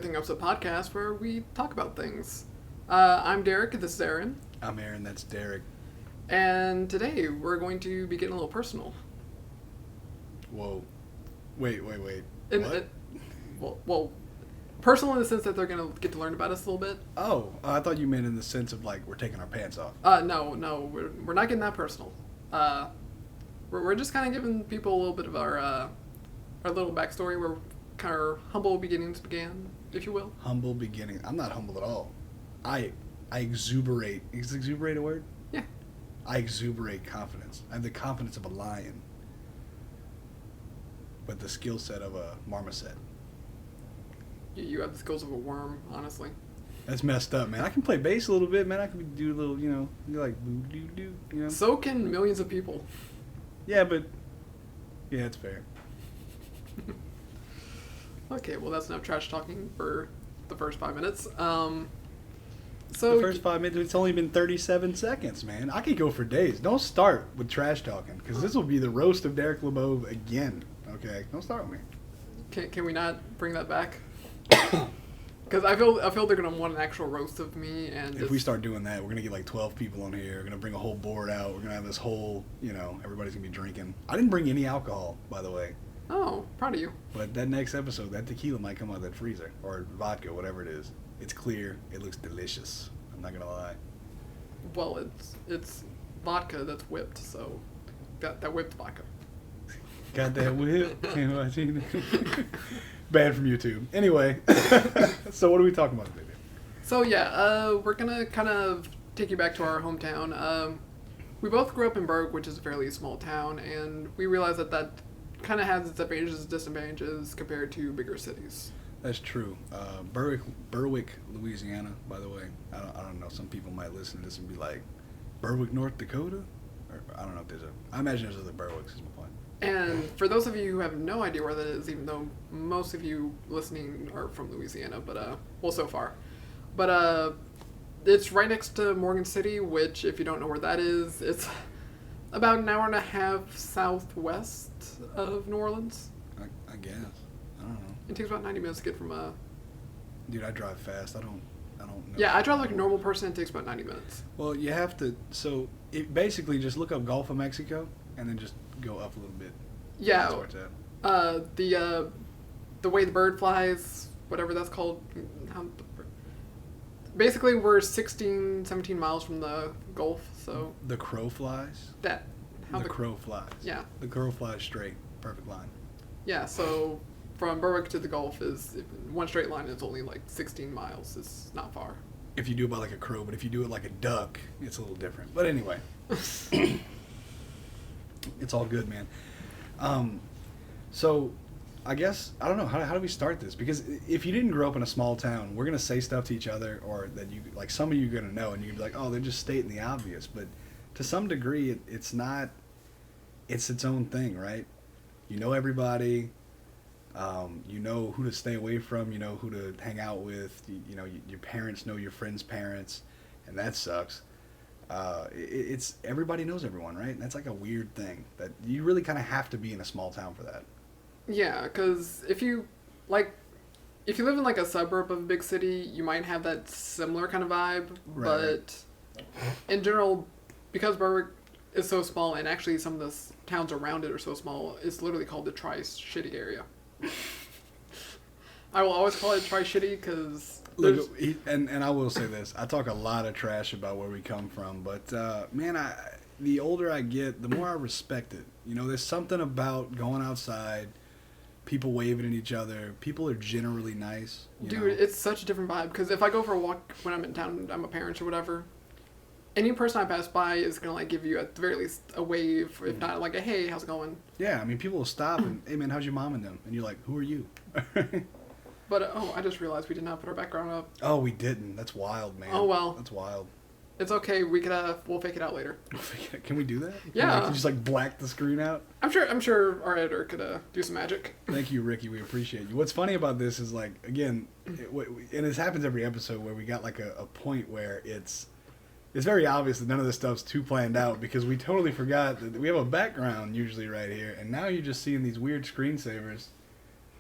Good Thing Upset podcast where we talk about things. I'm Derek, this is Aaron. I'm Aaron, that's Derek. And today we're going to be getting a little personal. Whoa. Wait. What? Well, personal in the sense that they're going to get to learn about us a little bit. Oh, I thought you meant in the sense of like we're taking our pants off. No, we're not getting that personal. We're just kind of giving people a little bit of our little backstory where kind of humble beginnings began, if you will. Humble beginning. I'm not humble at all. I exuberate. Is exuberate a word? Yeah. I exuberate confidence. I have the confidence of a lion, but the skill set of a marmoset. You have the skills of a worm, honestly. That's messed up, man. I can play bass a little bit, man. I can do a little, like boo-doo-doo, So can millions of people. Yeah, but yeah, it's fair. Okay, well that's enough trash talking for the first 5 minutes. The first 5 minutes, it's only been 37 seconds, man. I could go for days. Don't start with trash talking, because this will be the roast of Derek LeBeau again. Okay, don't start with me. Can we not bring that back? Because I feel they're gonna want an actual roast of me, and if we start doing that, we're gonna get like 12 people on here. We're gonna bring a whole board out. We're gonna have this whole, everybody's gonna be drinking. I didn't bring any alcohol, by the way. Oh, proud of you. But that next episode, that tequila might come out of that freezer or vodka, whatever it is. It's clear. It looks delicious. I'm not gonna lie. Well, it's vodka that's whipped, so that whipped vodka. Got that whip. Banned from YouTube. Anyway, so what are we talking about today? So yeah, we're gonna kind of take you back to our hometown. We both grew up in Berwick, which is a fairly small town, and we realized that kind of has its advantages and disadvantages compared to bigger cities. That's true. Berwick, Louisiana, by the way. I don't know. Some people might listen to this and be like, Berwick, North Dakota? Or, I don't know if there's I imagine there's other Berwicks is my point. And for those of you who have no idea where that is, even though most of you listening are from Louisiana, but, well, so far. But, it's right next to Morgan City, which, if you don't know where that is, it's about an hour and a half southwest of New Orleans. I guess. I don't know. It takes about 90 minutes to get from Dude, I drive fast. I don't know. Yeah, I drive like a normal person. It takes about 90 minutes. Well, you have to. So basically just look up Gulf of Mexico and then just go up a little bit. Yeah. That's where it's at. The way the bird flies, whatever that's called. Basically, we're 16, 17 miles from the Gulf, so. The crow flies. The crow flies. Yeah. The crow flies straight. Perfect line. Yeah, so from Berwick to the Gulf is one straight line. Is only like 16 miles. It's not far. If you do it by like a crow, but if you do it like a duck, it's a little different. But anyway, it's all good, man. So I guess I don't know how do we start this, because if you didn't grow up in a small town, we're gonna say stuff to each other, or that you like some of you are gonna know, and you're gonna be like, oh, they're just stating the obvious, but to some degree, it's not. It's its own thing, right? You know everybody. You know who to stay away from. You know who to hang out with. Your parents know your friends' parents, and that sucks. It's everybody knows everyone, right? And that's like a weird thing that you really kind of have to be in a small town for that. Yeah, because if you live in like a suburb of a big city, you might have that similar kind of vibe. Right. But in general, because Berwick is so small, and actually some of the towns around it are so small, it's literally called the Tri-Shitty area. I will always call it Tri-Shitty because... Look, and I will say this. I talk a lot of trash about where we come from, but, man, the older I get, the more I respect it. There's something about going outside, people waving at each other. People are generally nice. Dude, it's such a different vibe, because if I go for a walk when I'm in town, I'm a parent or whatever, any person I pass by is going to, like, give you, at the very least, a wave, if not, like, a, hey, how's it going? Yeah, I mean, people will stop and, hey, man, how's your mom and them? And you're like, who are you? But, I just realized we did not put our background up. Oh, we didn't. That's wild, man. Oh, well. That's wild. It's okay. We could, we'll fake it out later. Can we do that? Yeah. Can you just, like, black the screen out? I'm sure our editor could, do some magic. Thank you, Ricky. We appreciate you. What's funny about this is, like, again, and this happens every episode where we got, like, a point where it's very obvious that none of this stuff's too planned out, because we totally forgot that we have a background usually right here, and now you're just seeing these weird screensavers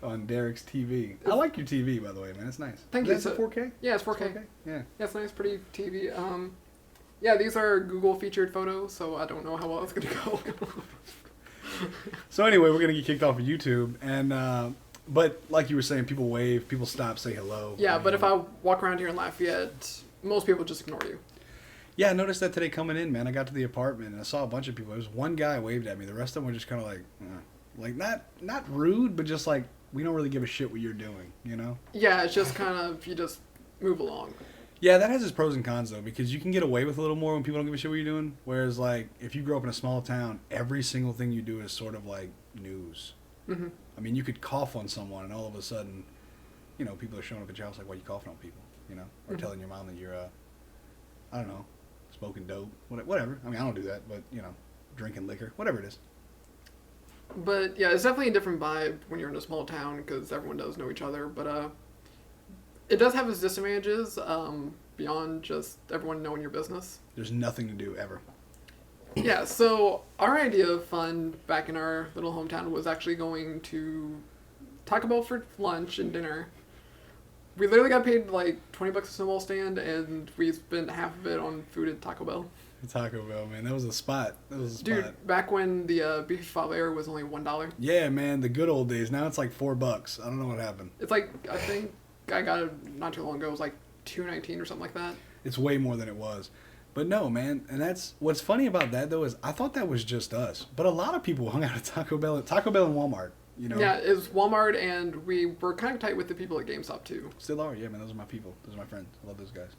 on Derek's TV. I like your TV, by the way, man. It's nice. Thank you. Is that 4K? Yeah, it's 4K. It's 4K? Yeah. Yeah, it's nice, pretty TV. Yeah, these are Google featured photos, so I don't know how well it's gonna go. So anyway, we're gonna get kicked off of YouTube, and but like you were saying, people wave, people stop, say hello. Yeah, but if I walk around here in Lafayette, most people just ignore you. Yeah, I noticed that today coming in, man. I got to the apartment and I saw a bunch of people. There was one guy waved at me. The rest of them were just kind of like not rude, but just like, we don't really give a shit what you're doing, you know? Yeah, it's just kind of, you just move along. Yeah, that has its pros and cons though, because you can get away with a little more when people don't give a shit what you're doing. Whereas like, if you grow up in a small town, every single thing you do is sort of like news. Mm-hmm. I mean, you could cough on someone and all of a sudden, you know, people are showing up at your house like, why are you coughing on people? You know? Or telling your mom that you're, I don't know, smoking dope, whatever. I mean, I don't do that, but, you know, drinking liquor, whatever it is. But yeah, it's definitely a different vibe when you're in a small town because everyone does know each other. But it does have its disadvantages beyond just everyone knowing your business. There's nothing to do ever. Yeah, so our idea of fun back in our little hometown was actually going to Taco Bell for lunch and dinner. We literally got paid like $20 a snowball stand, and we spent half of it on food at Taco Bell. Taco Bell, man, that was a spot. Dude, back when the beef Favre was only $1. Yeah, man, the good old days. Now it's like $4. I don't know what happened. It's like, I think I got it not too long ago. It was like $2.19 or something like that. It's way more than it was. But no, man, and that's what's funny about that though is I thought that was just us, but a lot of people hung out at Taco Bell and Walmart. You know? Yeah, it was Walmart, and we were kind of tight with the people at GameStop too. Still are, yeah, man. Those are my people. Those are my friends. I love those guys.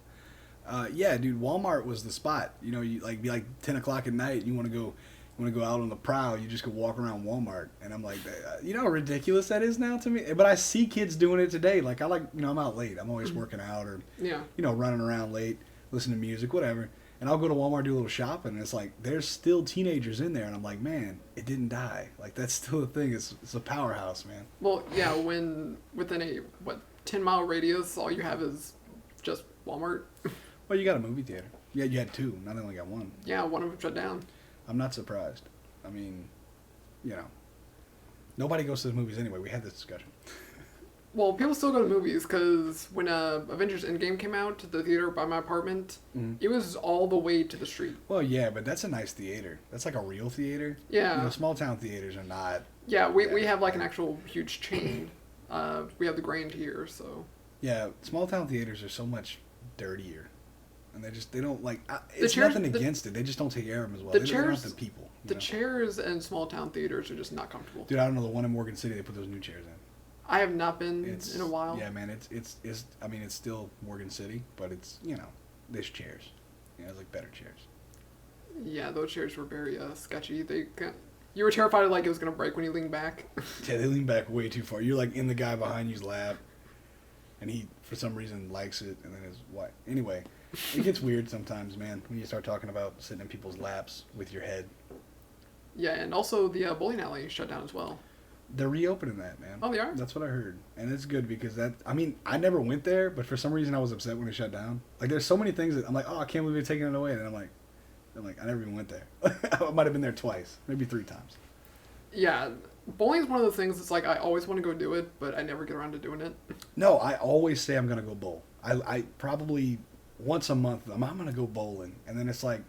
Yeah, dude, Walmart was the spot. You know, you like be like 10 o'clock at night. You want to go out on the prowl. You just go walk around Walmart, and I'm like, you know how ridiculous that is now to me. But I see kids doing it today. Like I'm out late. I'm always working out or running around late, listening to music, whatever. And I'll go to Walmart, do a little shopping, and it's like, there's still teenagers in there. And I'm like, man, it didn't die. Like, that's still a thing. It's a powerhouse, man. Well, yeah, when within a, 10-mile radius, all you have is just Walmart. Well, you got a movie theater. Yeah, you had two. Now they only got one. Yeah, one of them shut down. I'm not surprised. I mean, you know, nobody goes to the movies anyway. We had this discussion. Well, people still go to movies because when Avengers Endgame came out, the theater by my apartment, it was all the way to the street. Well, yeah, but that's a nice theater. That's like a real theater. Yeah. You know, small town theaters are not. Yeah, we have like an actual huge chain. We have the Grand here, so. Yeah, small town theaters are so much dirtier. And they don't like, it's nothing against it. They just don't take care of them as well. They don't have the people. The chairs in small town theaters are just not comfortable. Dude, I don't know, the one in Morgan City, they put those new chairs in. I have not been in a while. Yeah, man, it's I mean, it's still Morgan City, but it's, you know, there's chairs. You know, it's like better chairs. Yeah, those chairs were very sketchy. You were terrified like it was going to break when you leaned back. Yeah, they lean back way too far. You're like in the guy behind you's lap, and he, for some reason, likes it, and then his wife. Anyway, it gets weird sometimes, man, when you start talking about sitting in people's laps with your head. Yeah, and also the bowling alley shut down as well. They're reopening that, man. Oh, they are? That's what I heard. And it's good because I mean, I never went there, but for some reason I was upset when it shut down. Like, there's so many things that I'm like, oh, I can't believe they're taking it away. And I'm like, I never even went there. I might have been there twice, maybe 3 times. Yeah, bowling is one of those things that's like, I always want to go do it, but I never get around to doing it. No, I always say I'm going to go bowl. I probably once a month, I'm going to go bowling. And then it's like,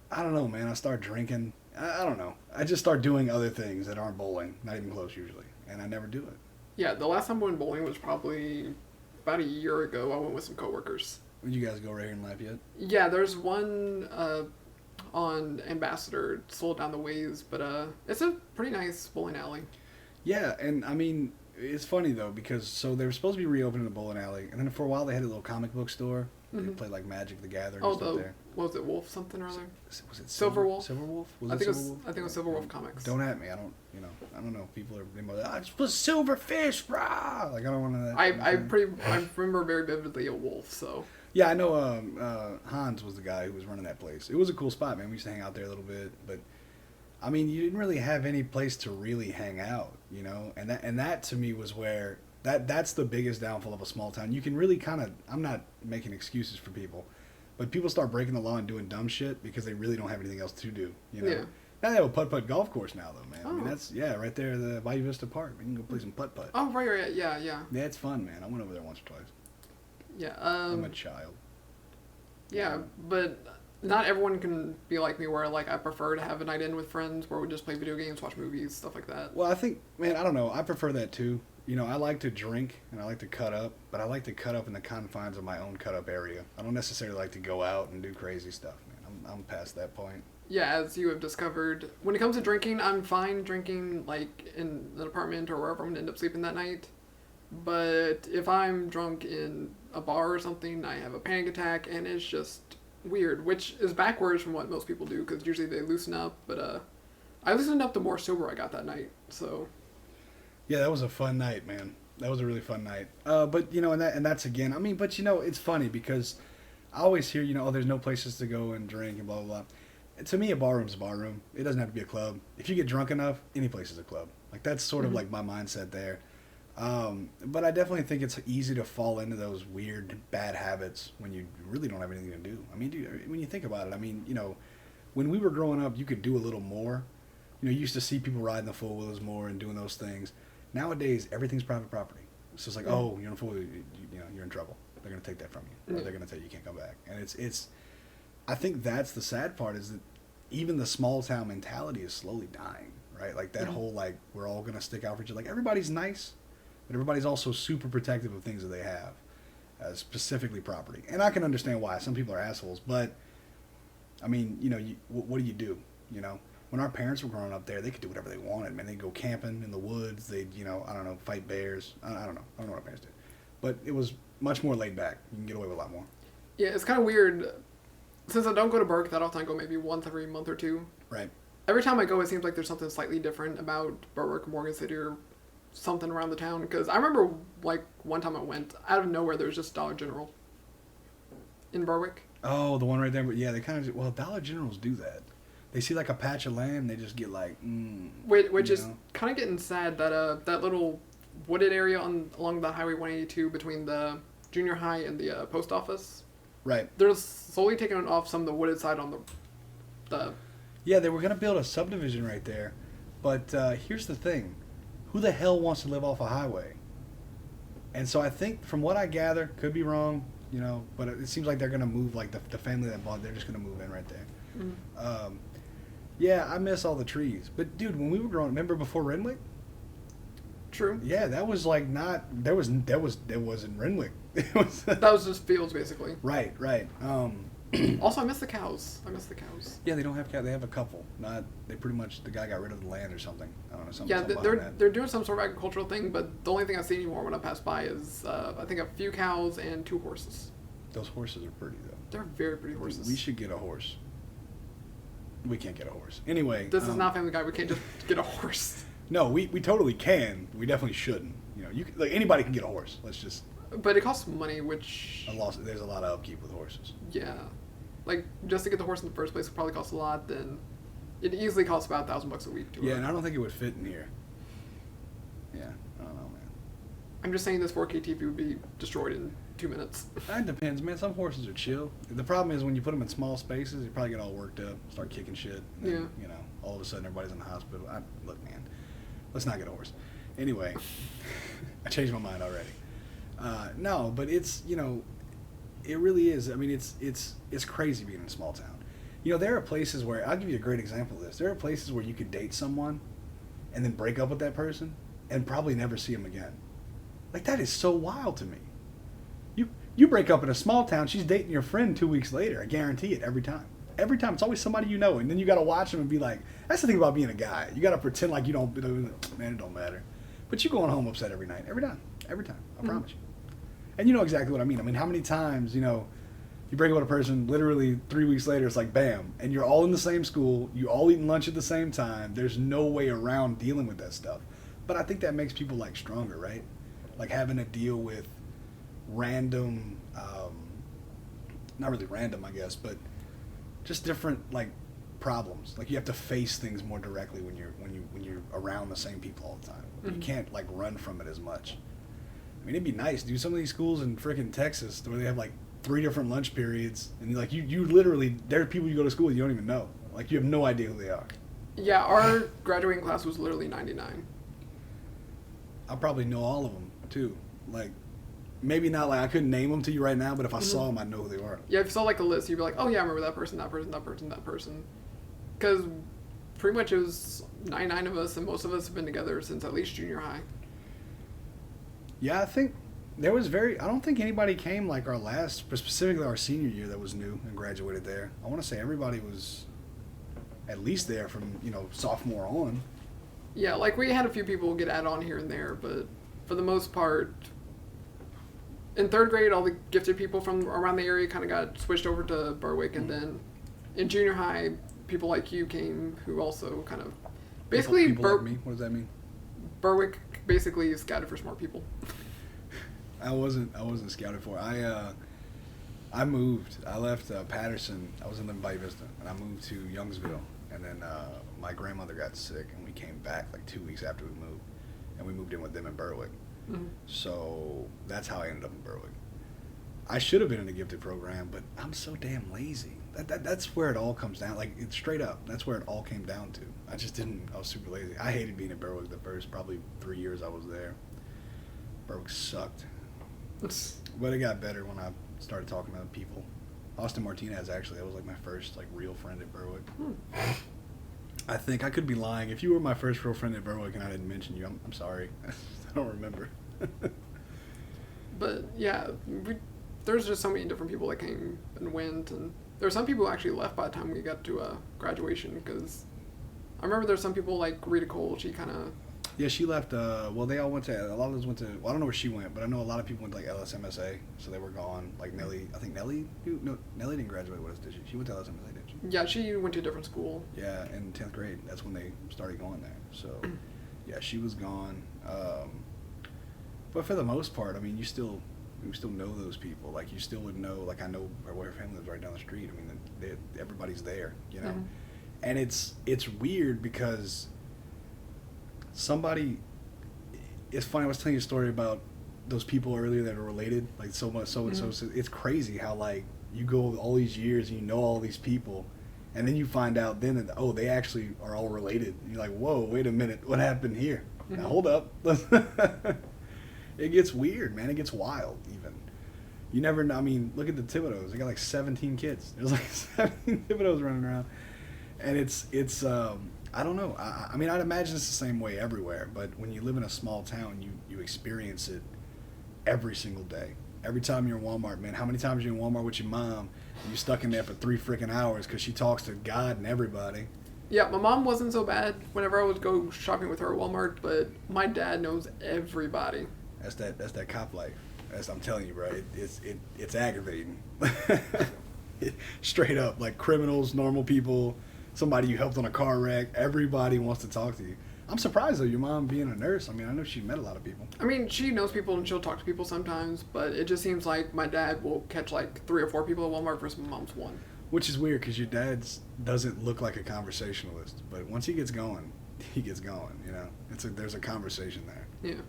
I don't know, man. I start drinking. I don't know. I just start doing other things that aren't bowling. Not even close usually. And I never do it. Yeah, the last time I went bowling was probably about a year ago. I went with some coworkers. Would you guys go right here in Lafayette? Yeah, there's one on Ambassador, slow down the ways, but it's a pretty nice bowling alley. Yeah, and I mean, it's funny though, because so they were supposed to be reopening the bowling alley, and then for a while they had a little comic book store. They played like Magic the Gathering and stuff there. What was it, Wolf something or other? Was it Silverwolf? Silverwolf? I think it was Silverwolf Comics. Don't at me. I don't know. People are like, I just put Silverfish, brah! Like, I don't want to. I remember very vividly a wolf, so. Yeah, I know Hans was the guy who was running that place. It was a cool spot, man. We used to hang out there a little bit, but I mean, you didn't really have any place to really hang out, you know? And that to me was where that's the biggest downfall of a small town. You can really kind of, I'm not making excuses for people, but people start breaking the law and doing dumb shit because they really don't have anything else to do, you know? Yeah. Now they have a putt-putt golf course now, though, man. I mean, Oh. that's, yeah, right there at the Bayou Vista Park. You can go play some putt-putt. Oh, right, yeah, yeah. Yeah, it's fun, man. I went over there once or twice. Yeah, I'm a child. yeah, but not everyone can be like me where, like, I prefer to have a night in with friends where we just play video games, watch movies, stuff like that. Well, I think, man, I don't know. I prefer that, too. You know, I like to drink and I like to cut up, but I like to cut up in the confines of my own cut-up area. I don't necessarily like to go out and do crazy stuff, man. I'm past that point. Yeah, as you have discovered, when it comes to drinking, I'm fine drinking, like, in an apartment or wherever I'm going to end up sleeping that night. But if I'm drunk in a bar or something, I have a panic attack, and it's just weird, which is backwards from what most people do, because usually they loosen up, but I loosened up the more sober I got that night, so... Yeah, that was a fun night, man. That was a really fun night. But, you know, and that's again, I mean, but, you know, it's funny because I always hear, you know, oh, there's no places to go and drink and blah, blah, blah. To me, a barroom's a barroom. It doesn't have to be a club. If you get drunk enough, any place is a club. Like, that's sort of like my mindset there. But I definitely think it's easy to fall into those weird, bad habits when you really don't have anything to do. I mean, dude, when you think about it, I mean, you know, when we were growing up, you could do a little more. You know, you used to see people riding the four-wheelers more and doing those things. Nowadays, everything's private property. It's just like, oh, you're in a four-wheeler, you know, you're in trouble. They're going to take that from you. Or they're going to tell you can't come back. And it's, I think that's the sad part is that even the small town mentality is slowly dying, right? Like that whole, like, we're all going to stick out for each other. Like, everybody's nice, but everybody's also super protective of things that they have, specifically property. And I can understand why. Some people are assholes, but, I mean, you know, what do you do, you know? When our parents were growing up there, they could do whatever they wanted, man. They'd go camping in the woods. They'd, you know, I don't know, fight bears. I don't know. I don't know what our parents did. But it was much more laid back. You can get away with a lot more. Yeah, it's kind of weird. Since I don't go to Burke that often, I go maybe once every month or two. Right. Every time I go, it seems like there's something slightly different about Berwick, Morgan City, or something around the town. Because I remember, like, one time I went, out of nowhere, there was just Dollar General in Berwick. Oh, the one right there. But yeah, they kind of, well, Dollar Generals do that. They see like a patch of land, they just get like, Which is know? kind of getting sad that that little wooded area along the Highway 182 between the junior high and the post office. Right. They're slowly taking off some of the wooded side on the. Yeah, they were gonna build a subdivision right there, but here's the thing: who the hell wants to live off a highway? And so I think, from what I gather, could be wrong, you know, but it seems like they're gonna move. Like the family that bought, they're just gonna move in right there. Mm. Yeah, I miss all the trees. But dude, when we were growing, remember before Renwick? True. Yeah, that was like not there wasn't Renwick. It was That was just fields basically. right. Also, I miss the cows. Yeah, they don't have cows. They have a couple. Not they pretty much the guy got rid of the land or something. I don't know something. Yeah, something behind that. they're doing some sort of agricultural thing, but the only thing I see anymore when I pass by is I think a few cows and 2 horses. Those horses are pretty though. They're very pretty horses. We should get a horse. We can't get a horse. Anyway, This is not Family Guy. We can't just get a horse. No, we totally can. We definitely shouldn't. You know, like anybody can get a horse. Let's just. But it costs money, which There's a lot of upkeep with horses. yeah, like just to get the horse in the first place would probably cost a lot. Then it easily costs about $1,000 a week. Yeah, and I don't think it would fit in here. Yeah, I don't know, man. I'm just saying this 4K TV would be destroyed in 2 minutes. That depends, man. Some horses are chill. The problem is when you put them in small spaces, you probably get all worked up, start kicking shit. And then, Yeah. You know, all of a sudden everybody's in the hospital. Look, man, let's not get a horse. Anyway, I changed my mind already. No, but it's, you know, it really is. I mean, it's crazy being in a small town. You know, there are places where, I'll give you a great example of this. There are places where you could date someone and then break up with that person and probably never see them again. Like, that is so wild to me. You break up in a small town, she's dating your friend 2 weeks later. I guarantee it every time. Every time. It's always somebody you know. And then you got to watch them and be like, that's the thing about being a guy. You got to pretend like you don't, man, it don't matter. But you going home upset every night. Every time. Every time. I promise you. And you know exactly what I mean. I mean, how many times, you know, you break up with a person, literally 3 weeks later, it's like, bam. And you're all in the same school. You all eating lunch at the same time. There's no way around dealing with that stuff. But I think that makes people, like, stronger, right? Like, having to deal with random, not really random, I guess, but just different, like, problems. Like, you have to face things more directly when you're around the same people all the time. You can't, like, run from it as much. I mean, it'd be nice, dude. Some of these schools in freaking Texas where they have, like, 3 different lunch periods, and, like, you literally, there are people you go to school with you don't even know. Like, you have no idea who they are. Yeah, our graduating class was literally 99. I probably know all of them too. Like, maybe not like I couldn't name them to you right now, but if I saw them, I'd know who they were. Yeah, if you saw like a list, you'd be like, oh yeah, I remember that person, that person, that person, that person. Because pretty much it was 99 of us, and most of us have been together since at least junior high. Yeah, I think there was I don't think anybody came like our last, specifically our senior year that was new and graduated there. I want to say everybody was at least there from, sophomore on. Yeah, like we had a few people get added on here and there, but for the most part, in third grade, all the gifted people from around the area kind of got switched over to Berwick, and then in junior high, people like you came who also kind of basically People like me. What does that mean? Berwick basically is scouted for smart people. I wasn't scouted for. I moved. I left Patterson. I was in Bay Vista, and I moved to Youngsville. And then my grandmother got sick, and we came back like 2 weeks after we moved, and we moved in with them in Berwick. Mm-hmm. So that's how I ended up in Berwick. I should have been in the gifted program, but I'm so damn lazy. That's where it all comes down. Like, it's straight up. That's where it all came down to. I just didn't. I was super lazy. I hated being in Berwick the first probably 3 years I was there. Berwick sucked. But it got better when I started talking to people. Austin Martinez, actually, that was like my first like real friend at Berwick. I think I could be lying. If you were my first real friend at Berwick and I didn't mention you, I'm sorry. I don't remember. But yeah, there's just so many different people that came and went, and there were some people who actually left by the time we got to graduation, because I remember there's some people like Rita Cole. She kind of Yeah, she left. Well, they all went to. A lot of those went to. Well, I don't know where she went, but I know a lot of people went to like LSMSA, so they were gone. Like Nelly, I think Nelly. No, Nelly didn't graduate with us, did she? She went to LSMSA, did she? Yeah, she went to a different school. Yeah, in 10th grade, that's when they started going there. So, yeah, she was gone. But for the most part, I mean, you still know those people. Like, you still would know. Like, I know where her family lives right down the street. I mean, everybody's there, you know. Mm-hmm. And it's weird because somebody. It's funny. I was telling you a story about those people earlier that are related, like so much, so and so. So it's crazy how like you go all these years and you know all these people, and then you find out then that, oh, they actually are all related. And you're like, whoa, wait a minute, what happened here? Mm-hmm. Now hold up. It gets weird, man. It gets wild. Even you never know. I mean, look at the Thibodeaux. They got like 17 kids. There's like 17 Thibodeaux running around, and it's. I don't know. I mean, I'd imagine it's the same way everywhere, but when you live in a small town, you experience it every single day. Every time you're in Walmart, man, how many times you're in Walmart with your mom, and you're stuck in there for 3 freaking hours because she talks to God and everybody. Yeah, my mom wasn't so bad whenever I would go shopping with her at Walmart, but my dad knows everybody. That's that cop life. I'm telling you, bro. It's aggravating. Straight up, like criminals, normal people, somebody you helped on a car wreck. Everybody wants to talk to you. I'm surprised though, your mom being a nurse. I mean, I know she met a lot of people. I mean, she knows people and she'll talk to people sometimes, but it just seems like my dad will catch like 3 or 4 people at Walmart versus my mom's one. Which is weird because your dad doesn't look like a conversationalist, but once he gets going, he gets going. You know, there's a conversation there. Yeah.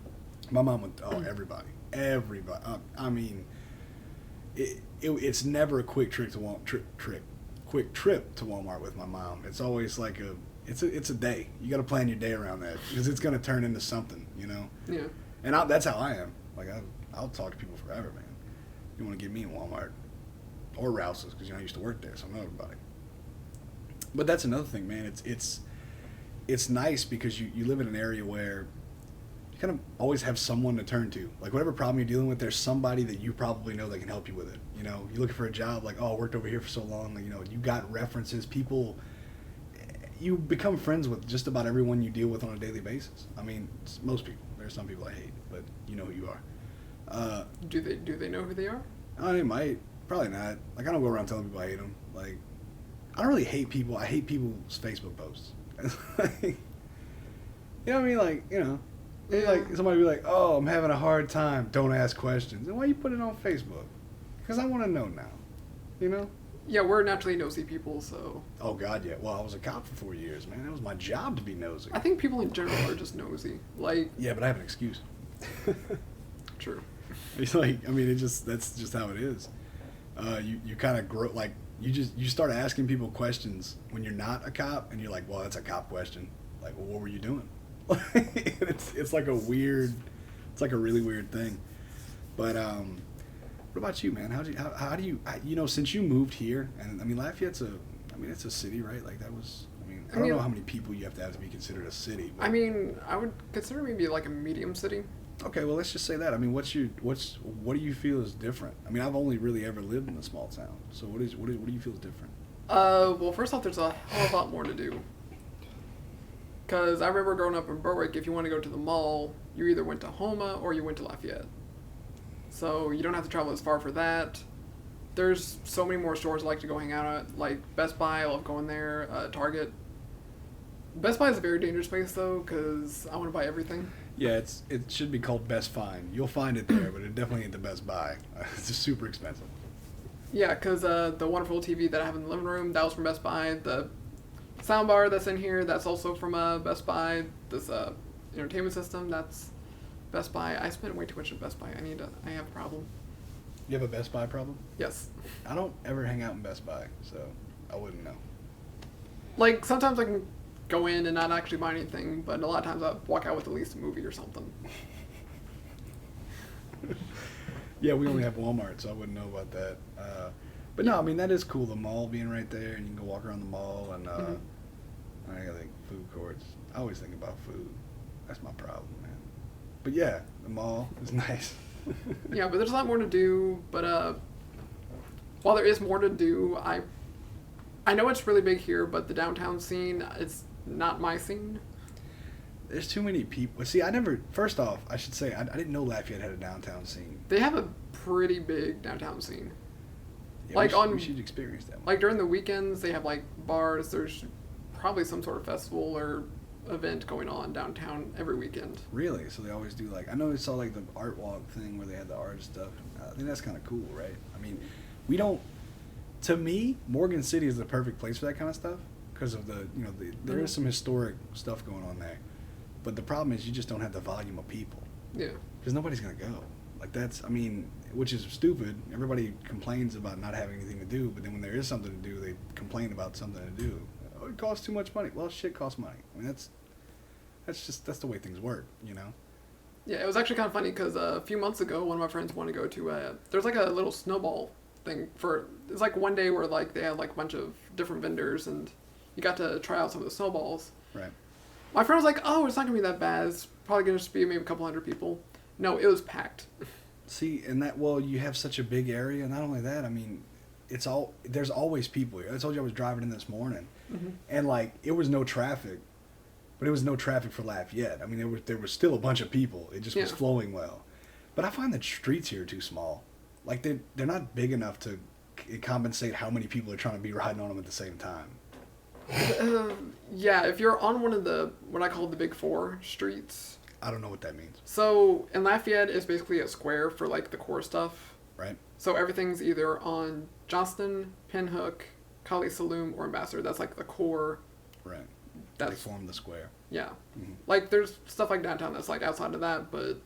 My mom would, everybody. I mean, it's never a quick trip to Walmart with my mom. It's always like it's a day. You got to plan your day around that because it's going to turn into something, you know. Yeah. And that's how I am. Like I'll talk to people forever, man. You want to get me in Walmart or Rouse's because I used to work there, so I know everybody. But that's another thing, man. It's nice because you live in an area where kind of always have someone to turn to. Like whatever problem you're dealing with, there's somebody that you probably know that can help you with it. You know, you're looking for a job, like, oh, I worked over here for so long. Like, you know, you got references. People, you become friends with just about everyone you deal with on a daily basis. I mean, most people. There's some people I hate, but you know who you are. Do they know who they are? They might. Probably not. Like, I don't go around telling people I hate them. Like, I don't really hate people. I hate people's Facebook posts. You know what I mean? Like, you know. Like somebody be like, "Oh, I'm having a hard time. Don't ask questions." And why you put it on Facebook? Because I want to know now. You know? Yeah, we're naturally nosy people, so. Oh God, yeah. Well, I was a cop for 4 years, man. That was my job to be nosy. I think people in general are just nosy. Like. Yeah, but I have an excuse. True. It's like, I mean, that's just how it is. You kind of grow, like you start asking people questions when you're not a cop, and you're like, well, that's a cop question. Like, well, what were you doing? It's like a weird, it's like a really weird thing. But what about you, man? How do you since you moved here, and I mean Lafayette's it's a city, right? Like that was. I don't know how many people you have to be considered a city. But... I mean, I would consider maybe like a medium city. Okay, well, let's just say that. I mean, what do you feel is different? I mean, I've only really ever lived in a small town. So what do you feel is different? Well, first off, there's a hell of a lot more to do. Because I remember growing up in Berwick, if you want to go to the mall, you either went to Homa or you went to Lafayette. So you don't have to travel as far for that. There's so many more stores I like to go hang out at, like Best Buy. I love going there. Target. Best Buy is a very dangerous place though, because I want to buy everything. Yeah, it should be called Best Find. You'll find it there, but it definitely ain't the Best Buy. It's just super expensive. Yeah, because the wonderful TV that I have in the living room, that was from Best Buy. The soundbar that's in here, that's also from Best Buy. This entertainment system, that's Best Buy. I spent way too much at Best Buy. I have a problem. You have a Best Buy problem? Yes. I don't ever hang out in Best Buy, so I wouldn't know. Like, sometimes I can go in and not actually buy anything, but a lot of times I walk out with at least a movie or something. Yeah, we only have Walmart, so I wouldn't know about that. But no, I mean, that is cool, the mall being right there, and you can go walk around the mall, and I think food courts. I always think about food. That's my problem, man. But yeah, the mall is nice. Yeah, but there's a lot more to do, but while there is more to do, I know it's really big here, but the downtown scene is not my scene. There's too many people. See, first off, I should say, I didn't know Lafayette had a downtown scene. They have a pretty big downtown scene. Yeah, like we should experience that one. Like during the weekends, they have like bars. There's probably some sort of festival or event going on downtown every weekend. Really? So they always do like, I know I saw like the art walk thing where they had the art stuff. I think that's kind of cool, right? I mean, to me, Morgan City is the perfect place for that kind of stuff because of there is some historic stuff going on there. But the problem is you just don't have the volume of people. Yeah. Because nobody's going to go. Like which is stupid. Everybody complains about not having anything to do, but then when there is something to do, they complain about something to do. Oh, it costs too much money. Well, shit costs money. I mean, that's the way things work, you know? Yeah, it was actually kind of funny because a few months ago, one of my friends wanted to go to there's like a little snowball thing it's like one day where like they had like a bunch of different vendors and you got to try out some of the snowballs. Right. My friend was like, oh, it's not going to be that bad. It's probably going to just be maybe a couple hundred people. No, it was packed. See, you have such a big area. Not only that, I mean, there's always people here. I told you I was driving in this morning, and like it was no traffic, but it was no traffic for Lafayette. I mean, there was still a bunch of people. It just was flowing well. But I find the streets here too small. Like they're not big enough to compensate how many people are trying to be riding on them at the same time. Yeah, if you're on one of what I call the Big Four streets. I don't know what that means. So, in Lafayette, it's basically a square for, like, the core stuff. Right. So, everything's either on Johnston, Pinhook, Kali Saloom, or Ambassador. That's, like, the core. Right. They form the square. Yeah. Mm-hmm. Like, there's stuff like downtown that's, like, outside of that, but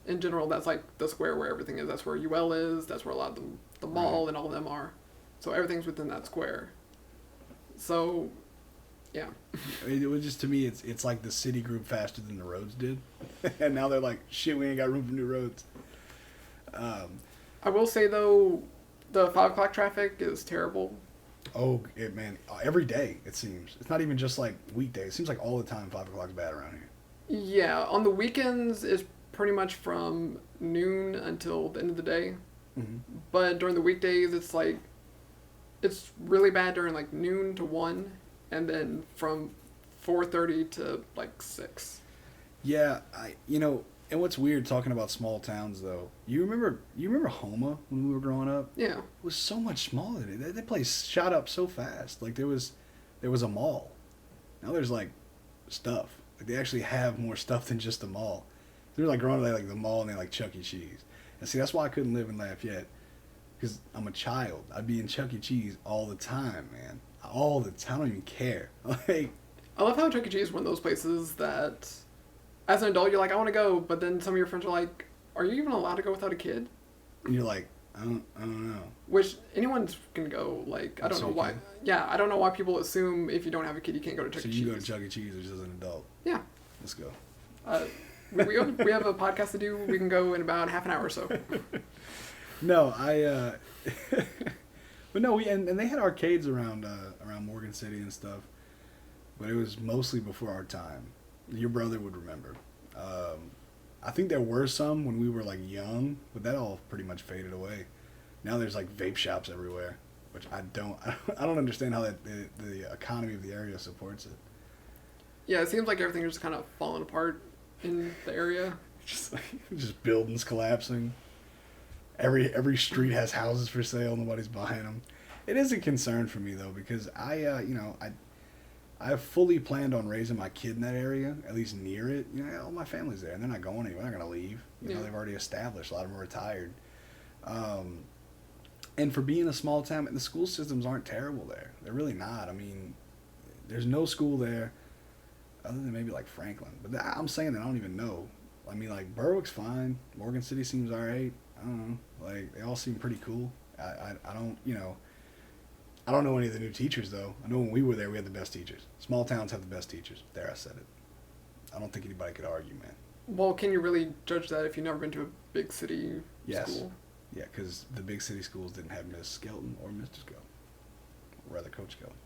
in general, that's, like, the square where everything is. That's where UL is. That's where a lot of the mall and all of them are. So, everything's within that square. So... yeah. It was just, to me, it's like the city grew faster than the roads did. And now they're like, shit, we ain't got room for new roads. I will say, though, the 5 o'clock traffic is terrible. Oh, man, every day, it seems. It's not even just like weekdays. It seems like all the time 5 o'clock's bad around here. Yeah, on the weekends, it's pretty much from noon until the end of the day. Mm-hmm. But during the weekdays, it's really bad during, like, noon to 1. And then from 4:30 to like 6. Yeah, and what's weird talking about small towns though? You remember Homa when we were growing up? Yeah. It was so much smaller. That place shot up so fast. Like there was a mall. Now there's like stuff. Like they actually have more stuff than just a mall. They were like growing up, they like the mall and they like Chuck E. Cheese. And see, that's why I couldn't live in Lafayette. Because I'm a child. I'd be in Chuck E. Cheese all the time, man. All the time. I don't even care. Like, I love how Chuck E. Cheese is one of those places that, as an adult, you're like, I want to go, but then some of your friends are like, are you even allowed to go without a kid? And you're like, I don't know. Which anyone can go. Like, I don't So know you why. can? Yeah, I don't know why people assume if you don't have a kid, you can't go to Chuck So E. you can go Cheese. to Chuck E. Cheese just as an adult. Yeah. Let's go. We have a podcast to do. We can go in about half an hour or so. No, but no, and they had arcades around Morgan City and stuff, but it was mostly before our time. Your brother would remember. I think there were some when we were like young, but that all pretty much faded away. Now there's like vape shops everywhere, which I don't understand how the economy of the area supports it. Yeah, it seems like everything is just kind of falling apart in the area. Just buildings collapsing. Every street has houses for sale. Nobody's buying them. It is a concern for me though, because I have fully planned on raising my kid in that area, at least near it. You know, all my family's there, and they're not going anywhere. They're not going to leave. You know, they've already established. A lot of them are retired. And for being a small town, the school systems aren't terrible there. They're really not. I mean, there's no school there other than maybe like Franklin. But I'm saying that I don't even know. I mean, like, Berwick's fine. Morgan City seems all right. I don't know. Like, they all seem pretty cool. I don't, you know, I don't know any of the new teachers, though. I know when we were there, we had the best teachers. Small towns have the best teachers. There, I said it. I don't think anybody could argue, man. Well, can you really judge that if you've never been to a big city school? Yeah, because the big city schools didn't have Miss Skelton or Mr. Skelton. Or rather, Coach Skelton.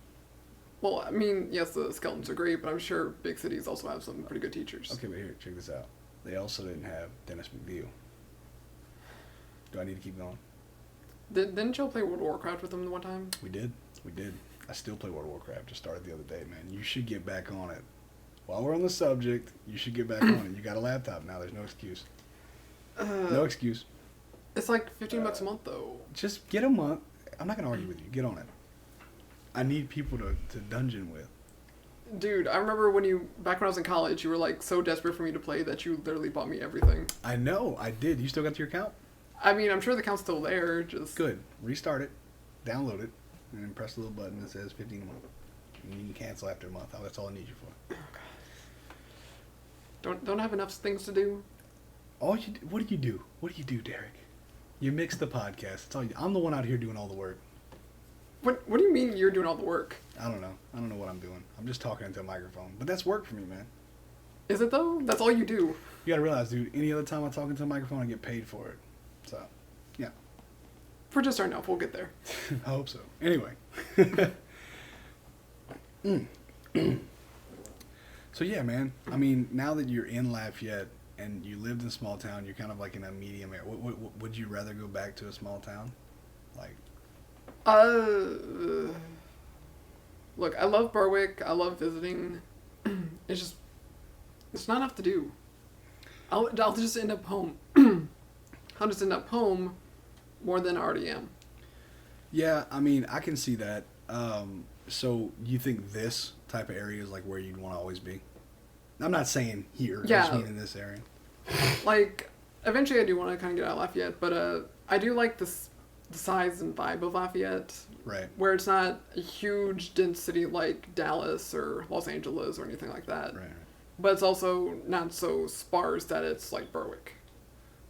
Well, I mean, yes, the Skeletons are great, but I'm sure big cities also have some pretty good teachers. Okay, but here, check this out. They also didn't have Dennis McNeil. Do I need to keep going? Didn't Joe play World of Warcraft with them the one time? We did. I still play World of Warcraft. Just started the other day, man. You should get back on it. While we're on the subject, you should get back on it. You got a laptop now. There's no excuse. No excuse. It's like $15 a month, though. Just get a month. I'm not going to argue with you. Get on it. I need people to dungeon with. Dude, I remember back when I was in college, you were like so desperate for me to play that you literally bought me everything. I know. I did. You still got your account? I mean, I'm sure the account's still there, just... Good. Restart it. Download it. And then press the little button that says 15 a month. And you can cancel after a month. That's all I need you for. Oh, God. Don't I have enough things to do? What do you do? What do you do, Derek? You mix the podcast. That's all I'm the one out here doing all the work. What do you mean you're doing all the work? I don't know. I don't know what I'm doing. I'm just talking into a microphone. But that's work for me, man. Is it, though? That's all you do. You gotta realize, dude, any other time I talk into a microphone, I get paid for it. So, yeah. For just starting off, we'll get there. I hope so. Anyway. So, yeah, man. I mean, now that you're in Lafayette and you lived in a small town, you're kind of like in a medium area. Would you rather go back to a small town? Like... Look, I love Berwick. I love visiting. It's not enough to do. I'll just end up home. I'll just end up home more than I already am. Yeah, I mean, I can see that. So you think this type of area is like where you'd want to always be? I'm not saying here. Yeah. I just mean in this area. Like, eventually I do want to kind of get out of Lafayette, but I do like the size and vibe of Lafayette. Right. Where it's not a huge, dense city like Dallas or Los Angeles or anything like that. Right. But it's also not so sparse that it's like Berwick.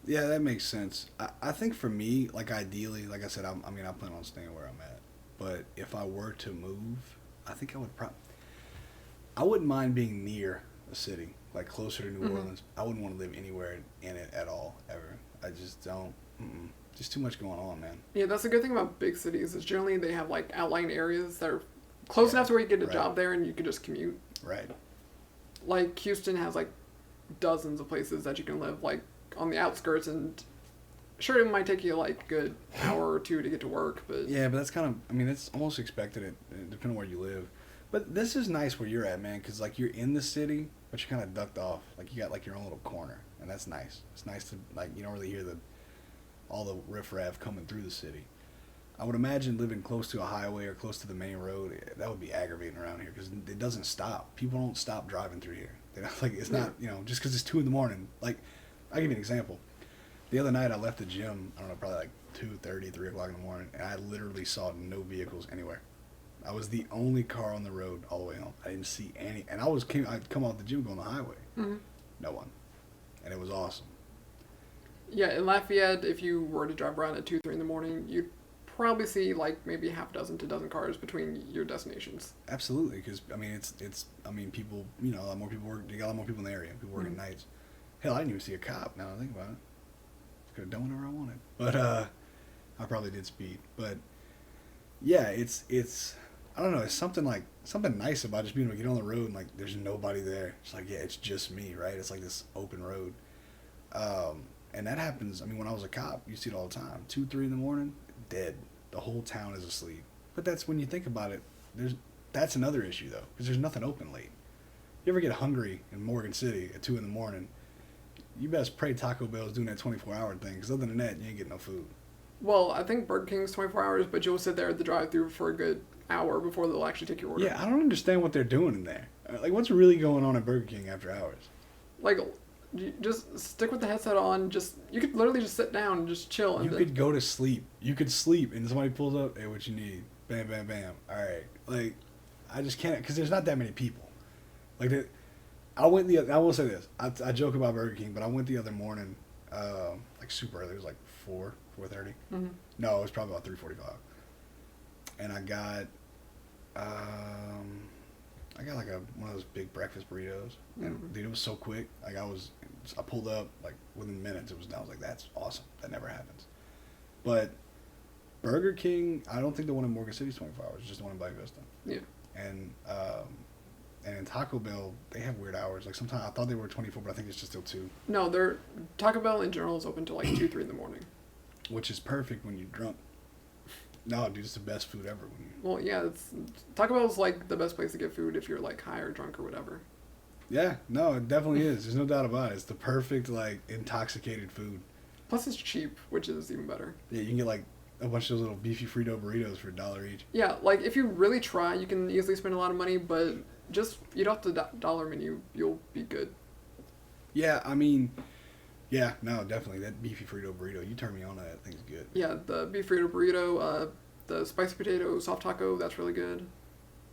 Yeah, that makes sense. I think for me, like ideally, like I said, I plan on staying where I'm at. But if I were to move, I think I would I wouldn't mind being near a city, like closer to New Orleans. I wouldn't want to live anywhere in it at all, ever. I just don't. Just too much going on, man. Yeah, that's the good thing about big cities is generally they have like outlying areas that are close enough to where you get a job there and you can just commute. Right. Like Houston has like dozens of places that you can live like on the outskirts, and sure it might take you like a good hour or two to get to work, but yeah, but that's kind of, I mean, it's almost expected depending on where you live. But this is nice where you're at, man, because like you're in the city, but you're kind of ducked off. Like you got like your own little corner, and that's nice. It's nice to like you don't really hear all the riffraff coming through the city. I would imagine living close to a highway or close to the main road, that would be aggravating around here because it doesn't stop. People don't stop driving through here. They're not, like, it's not, just because it's 2 a.m. Like, I'll give you an example. The other night I left the gym, I don't know, probably like 2:30, 3 o'clock in the morning, and I literally saw no vehicles anywhere. I was the only car on the road all the way home. I didn't see any, and I'd come off the gym going on the highway. Mm-hmm. No one. And it was awesome. Yeah, in Lafayette, if you were to drive around at 2, 3 in the morning, you'd probably see like maybe half a dozen to dozen cars between your destinations. Absolutely, because I mean it's I mean people, you know, a lot more people work. You got a lot more people in the area. People working nights. Hell, I didn't even see a cop. Now that I think about it, could have done whatever I wanted. But I probably did speed. But yeah, it's I don't know. It's something nice about just being able to get on the road and like there's nobody there. It's like, yeah, it's just me, right? It's like this open road. And that happens. I mean, when I was a cop, you see it all the time. 2, 3 in the morning, dead. The whole town is asleep. But that's when you think about it. That's another issue though, because there's nothing open late. You ever get hungry in Morgan City at 2 in the morning? You best pray Taco Bell's doing that 24-hour thing, because other than that, you ain't getting no food. Well, I think Burger King's 24 hours, but you'll sit there at the drive-thru for a good hour before they'll actually take your order. Yeah, I don't understand what they're doing in there. Like, what's really going on at Burger King after hours? Like, you just stick with the headset on. You could literally just sit down and just chill. And you could go to sleep. You could sleep, and somebody pulls up, hey, what you need? Bam, bam, bam. All right. Like, I just can't, because there's not that many people. Like, I will say this. I joke about Burger King, but I went the other morning, like super early. It was like 4:30. Mm-hmm. No, it was probably about 3:45. And I got like one of those big breakfast burritos. And dude, it was so quick. Like I pulled up like within minutes. I was like, that's awesome. That never happens. But Burger King, I don't think the one in Morgan City is 24 hours. It's just the one in Black Vista. Yeah. And in Taco Bell, they have weird hours. Like sometimes I thought they were 24, but I think it's just still 2. No, Taco Bell in general is open till like 2, 3 in the morning. Which is perfect when you're drunk. No, dude, it's the best food ever. Well, yeah, Taco Bell's like the best place to get food if you're like high or drunk or whatever. Yeah, no, it definitely is. There's no doubt about it. It's the perfect like intoxicated food. Plus, it's cheap, which is even better. Yeah, you can get like a bunch of those little beefy Frito burritos for $1 each. Yeah, like if you really try, you can easily spend a lot of money, but just eat off the dollar menu, you'll be good. Yeah, I mean, yeah, no, definitely that beefy Frito burrito. You turn me on to that thing's good. Yeah, the beef Frito burrito, the spicy potato soft taco, that's really good.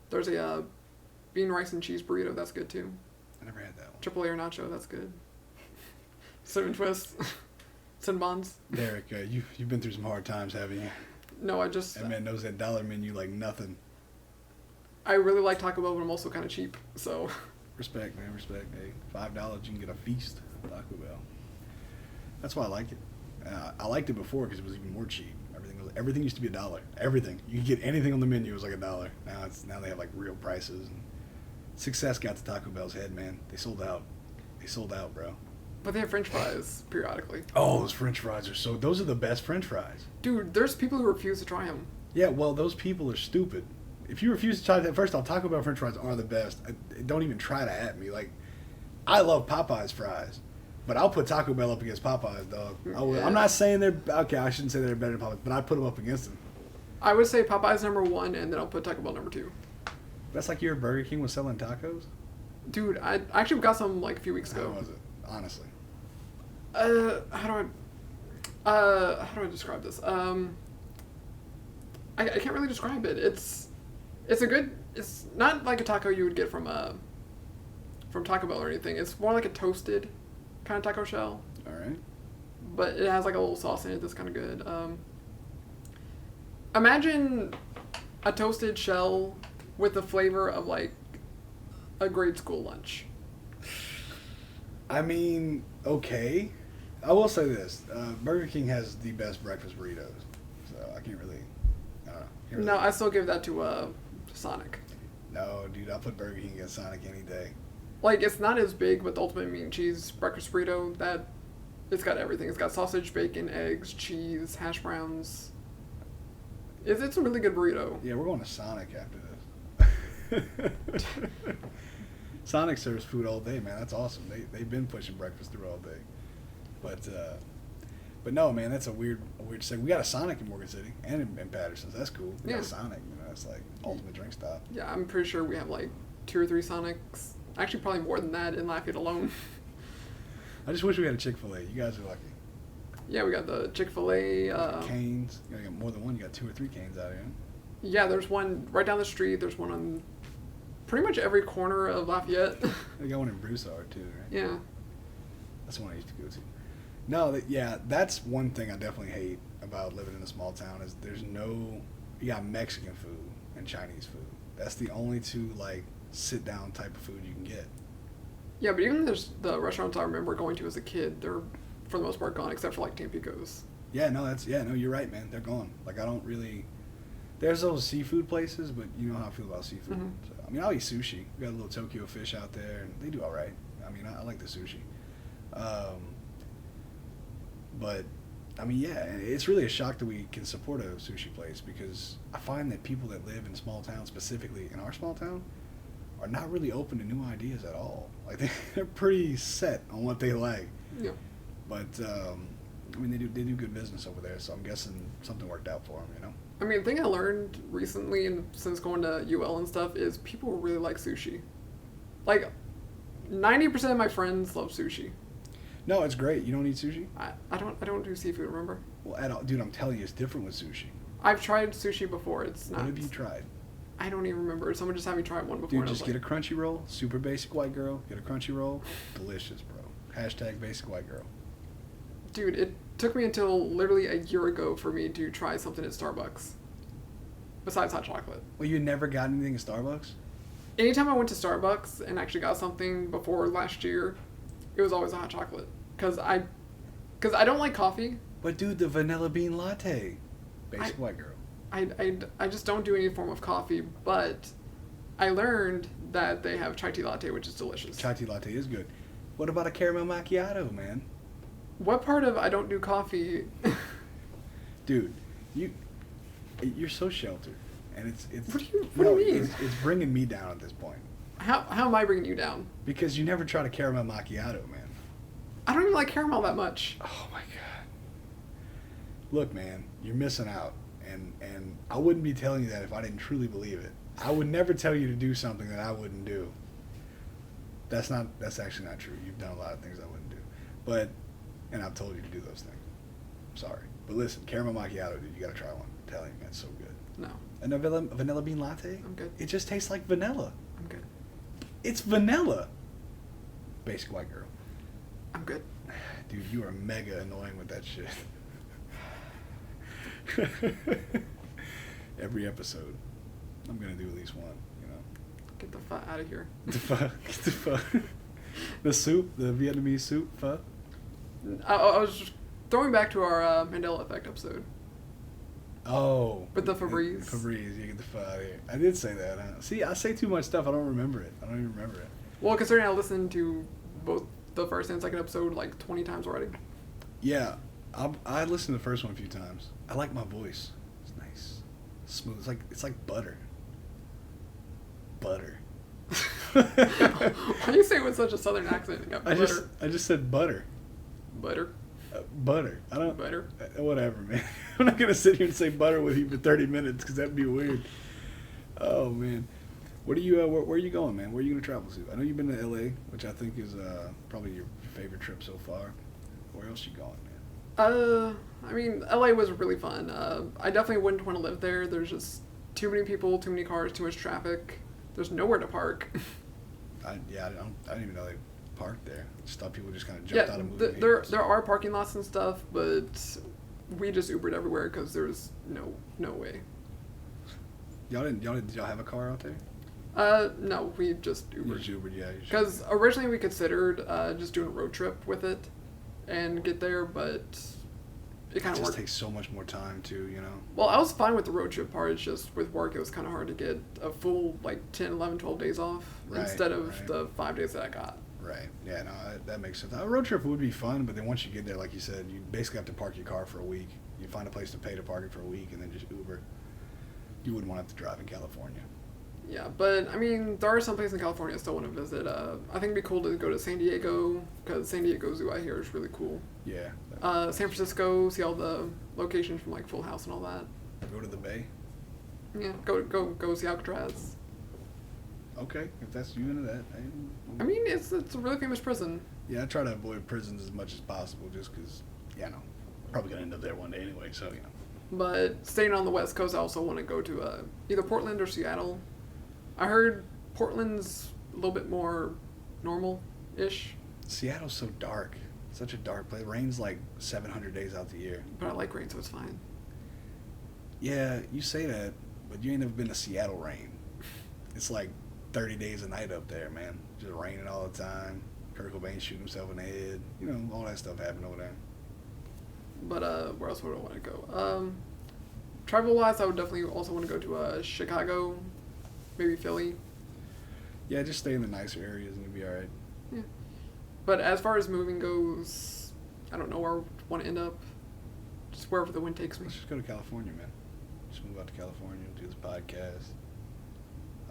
There's a bean rice and cheese burrito, that's good too. I never had that one. Triple layer nacho, that's good. Cinnamon twist, Cinnabons. Derek, you've been through some hard times, haven't you? No, I just. That man knows that dollar menu like nothing. I really like Taco Bell, but I'm also kind of cheap, so. Respect, man, respect. Hey, $5 you can get a feast at Taco Bell. That's why I like it. I liked it before because it was even more cheap. Everything used to be $1. Everything. You could get anything on the menu was like $1. Now they have like real prices. And success got to Taco Bell's head, man. They sold out. They sold out, bro. But they have French fries periodically. Oh, those French fries those are the best French fries. Dude, there's people who refuse to try them. Yeah, well, those people are stupid. If you refuse to try that, first off, Taco Bell French fries are the best. Don't even try to at me. Like, I love Popeye's fries, but I'll put Taco Bell up against Popeye's, dog. Yeah. I'm not saying they're okay. I shouldn't say they're better than Popeye's, but I put them up against them. I would say Popeye's number 1, and then I'll put Taco Bell number 2. That's like your Burger King was selling tacos. Dude, I actually got some like a few weeks How ago. was it? Honestly. How do I describe this? I can't really describe it. It's not like a taco you would get from Taco Bell or anything. It's more like a toasted kind of taco shell. All right. But it has like a little sauce in it that's kind of good. Imagine a toasted shell with the flavor of like a grade school lunch. I mean, okay. I will say this: Burger King has the best breakfast burritos, so I can't really. I don't know. Can't really- No, I still give that to Sonic. No, dude, I'll put Burger King against Sonic any day. Like, it's not as big, but the ultimate meat and cheese breakfast burrito, it's got everything. It's got sausage, bacon, eggs, cheese, hash browns. It's a really good burrito. Yeah, we're going to Sonic after this. Sonic serves food all day, man. That's awesome. They've been pushing breakfast through all day. But no, man, that's a weird thing. We got a Sonic in Morgan City and in Patterson. So that's cool. We got a Sonic, that's like ultimate drink stop. Yeah, I'm pretty sure we have like 2 or 3 Sonics. Actually, probably more than that in Lafayette alone. I just wish we had a Chick-fil-A. You guys are lucky. Yeah, we got the Chick-fil-A. Canes. You got more than one. You got 2 or 3 Canes out here. Yeah, there's one right down the street. There's one on pretty much every corner of Lafayette. They got one in Broussard too, right? Yeah. That's the one I used to go to. No, yeah, that's one thing I definitely hate about living in a small town is there's no. You got Mexican food and Chinese food. That's the only two like sit down type of food you can get. Yeah, but even the restaurants I remember going to as a kid, they're for the most part gone, except for like Tampico's. Yeah, no, no, you're right, man. They're gone. Like I don't really. There's those seafood places, but you know how I feel about seafood. Mhm. So, I mean, I'll eat sushi. We got a little Tokyo fish out there, and they do all right. I mean, I like the sushi. But I mean, yeah, it's really a shock that we can support a sushi place because I find that people that live in small towns, specifically in our small town, are not really open to new ideas at all. Like they're pretty set on what they like. Yeah. But I mean, they do good business over there, so I'm guessing something worked out for them, you know. I mean, the thing I learned recently and since going to UL and stuff is people really like sushi. Like, 90% of my friends love sushi. No, it's great. You don't eat sushi? I don't do seafood, remember? Well, at all, dude, I'm telling you, it's different with sushi. I've tried sushi before. It's not. What have you tried? I don't even remember. Someone just had me try one before. Dude, and I just was get a crunchy roll. Super basic white girl. Get a crunchy roll. Delicious, bro. Hashtag basic white girl. Dude, it took me until literally a year ago for me to try something at Starbucks. Besides hot chocolate. Well, you never got anything at Starbucks? Anytime I went to Starbucks and actually got something before last year, it was always a hot chocolate. Because I don't like coffee. But dude, the vanilla bean latte. Basic white girl. I just don't do any form of coffee, but I learned that they have chai tea latte, which is delicious. Chai tea latte is good. What about a caramel macchiato, man? What part of I don't do coffee? Dude, you're so sheltered, and it's. What do you mean? It's bringing me down at this point. How am I bringing you down? Because you never tried a caramel macchiato, man. I don't even like caramel that much. Oh my god. Look, man, you're missing out, and I wouldn't be telling you that if I didn't truly believe it. I would never tell you to do something that I wouldn't do. That's actually not true. You've done a lot of things I wouldn't do, and I've told you to do those things. I'm sorry, but listen, caramel macchiato, dude, you gotta try one. I'm telling you, man, it's so good. No, And a vanilla bean latte? I'm good. It just tastes like vanilla. I'm good. It's vanilla. Basic white girl. I'm good. Dude, you are mega annoying with that shit. Every episode, I'm gonna do at least one, you know. Get the fuck out of here. Get the pho. The soup, the Vietnamese soup, pho. I was just throwing back to our Mandela Effect episode. Oh. With the Febreze. Febreze, you get the pho out of here. I did say that. Huh? See, I say too much stuff. I don't remember it. I don't even remember it. Well, considering I listened to both the first and second episode like 20 times already. Yeah, I listened to the first one a few times. I like my voice. It's nice, smooth. It's like butter. Butter. Why do you say it with such a southern accent? You got butter. I just said butter. Butter. Butter. I don't. Butter. Whatever, man. I'm not gonna sit here and say butter with you for 30 minutes because that'd be weird. Oh man, where are you going, man? Where are you gonna travel to? I know you've been to LA, which I think is probably your favorite trip so far. Where else you going, man? I mean, LA was really fun. I definitely wouldn't want to live there. There's just too many people, too many cars, too much traffic. There's nowhere to park. I didn't even know they parked there. I just thought people just kind of jumped out of moving there are parking lots and stuff, but we just Ubered everywhere because there's no way. Did y'all have a car out there? No, we just Ubered. You just Ubered, yeah. Because originally we considered just doing a road trip with it and get there, but it kind of worked. It takes so much more time too, you know. Well, I was fine with the road trip part. It's just with work, it was kind of hard to get a full 10, 11, 12 days off instead of the 5 days that I got. Right. Yeah, no, that makes sense. A road trip would be fun, but then once you get there, like you said, you basically have to park your car for a week. You find a place to pay to park it for a week and then just Uber. You wouldn't want to have to drive in California. Yeah, but I mean, there are some places in California I still want to visit. I think it'd be cool to go to San Diego because San Diego Zoo I hear is really cool. Yeah. San Francisco, see all the locations from Full House and all that. Go to the Bay. Yeah, go see Alcatraz. Okay, if that's you into that. I mean, it's a really famous prison. Yeah, I try to avoid prisons as much as possible, just because, probably gonna end up there one day anyway. So But staying on the West Coast, I also want to go to either Portland or Seattle. I heard Portland's a little bit more normal-ish. Seattle's so dark. Such a dark place. It rains like 700 days out the year. But I like rain, so it's fine. Yeah, you say that, but you ain't never been to Seattle rain. It's like 30 days a night up there, man. Just raining all the time. Kurt Cobain shooting himself in the head. You know, all that stuff happened over there. But where else would I want to go? Travel-wise, I would definitely also want to go to Chicago, maybe Philly. Yeah, just stay in the nicer areas and you'll be alright. Yeah. But as far as moving goes, I don't know where I want to end up. Just wherever the wind takes me. Let's just go to California, man. Just move out to California, do this podcast.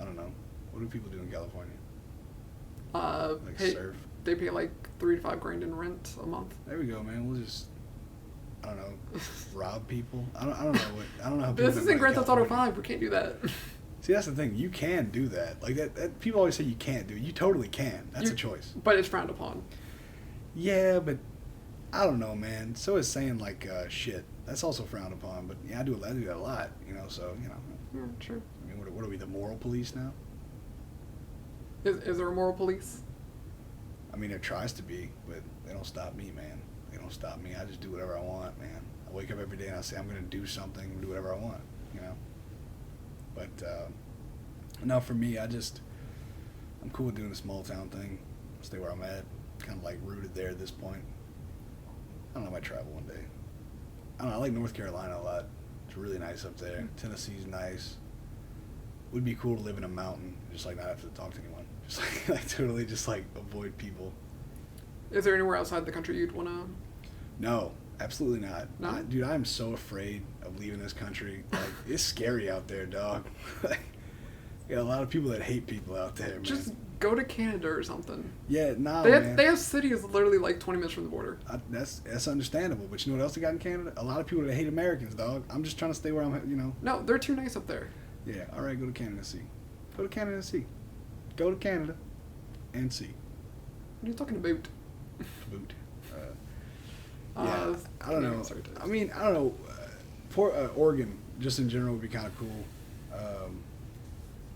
I don't know. What do people do in California? Like surf? They pay like $3 to $5 grand in rent a month. There we go, man. We'll just, I don't know, rob people. I don't know how. This people isn't Grand Theft Auto California. 5. We can't do that. See, that's the thing. You can do that. Like that people always say you can't do it. You totally can. That's a choice. But it's frowned upon. Yeah, but I don't know, man. So is saying like shit. That's also frowned upon. But yeah, I do that a lot. You know, so you know. Yeah, true. I mean, what are we, the moral police now? Is there a moral police? I mean, there tries to be, but they don't stop me, man. They don't stop me. I just do whatever I want, man. I wake up every day and I say I'm gonna do something, do whatever I want, you know. But no, for me, I'm cool with doing the small town thing. Stay where I'm at, kind of like rooted there at this point. I don't know. I might travel one day. I don't know. I like North Carolina a lot. It's really nice up there. Tennessee's nice. Would be cool to live in a mountain, just like not have to talk to anyone. Just like totally just like avoid people. Is there anywhere outside the country you'd want to? No, absolutely not. No? Dude, I am so afraid of leaving this country. Like, it's scary out there, dog. Got a lot of people that hate people out there, man. Just go to Canada or something. Yeah, nah, man. They have cities literally like 20 minutes from the border. That's understandable, but you know what else they got in Canada? A lot of people that hate Americans, dog. I'm just trying to stay where I'm, you know. No, they're too nice up there. Yeah, all right, go to Canada and see. Go to Canada and see. Go to Canada and see. What are you talking about? Boot. Yeah, I don't know. Sorry, I mean, I don't know. Oregon, just in general, would be kind of cool.